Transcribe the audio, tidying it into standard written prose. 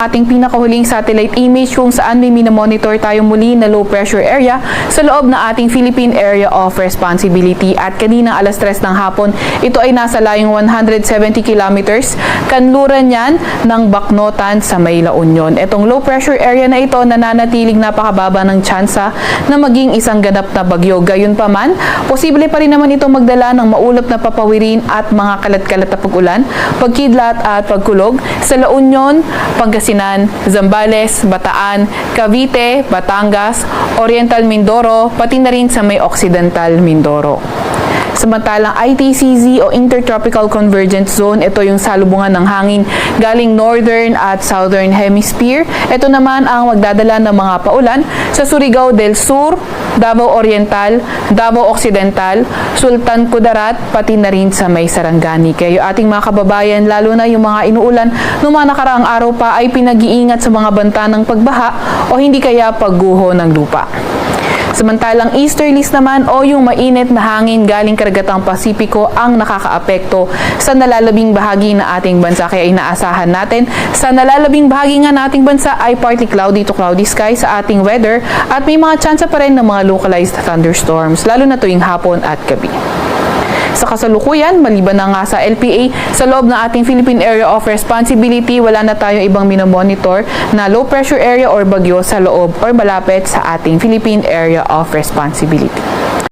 ating pinakahuling satellite image kung saan may minomonitor tayo muli na low pressure area sa loob na ating Philippine Area of Responsibility. At kanina alas 3 ng hapon, ito ay nasa layong 170 kilometers kanluran yan ng Baknotan sa may La Union. Itong low pressure area na ito nananatiling napakababa ng tsansa na maging isang ganap na bagyo. Gayunpaman, posible pa rin naman ito magdala ng maulap na papawirin at mga kalat-kalat na pag-ulan, pagkidlat at pagkulog sa La Union, Pangasinan, Zambales, Bataan, Cavite, Batangas, Oriental Mindoro, pati na rin sa may Occidental Mindoro. Samantalang ITCZ o Intertropical Convergence Zone, ito yung salubungan ng hangin galing Northern at Southern Hemisphere. Ito naman ang magdadala ng mga paulan sa Surigao del Sur, Davao Oriental, Davao Occidental, Sultan Kudarat, pati na rin sa may Sarangani. Kaya yung ating mga kababayan, lalo na yung mga inuulan noong mga nakaraang araw pa, ay pinag-iingat sa mga banta ng pagbaha o hindi kaya pagguho ng lupa. Samantalang easterlies naman o yung mainit na hangin galing karagatang Pasipiko ang nakakaapekto sa nalalabing bahagi ng ating bansa. Kaya inaasahan natin sa nalalabing bahagi nga nating bansa ay partly cloudy to cloudy sky sa ating weather at may mga tsansa pa rin ng mga localized thunderstorms lalo na tuwing hapon at gabi. Sa kasalukuyan, maliban na nga sa LPA, sa loob ng ating Philippine Area of Responsibility, wala na tayong ibang minomonitor na low pressure area or bagyo sa loob or malapit sa ating Philippine Area of Responsibility.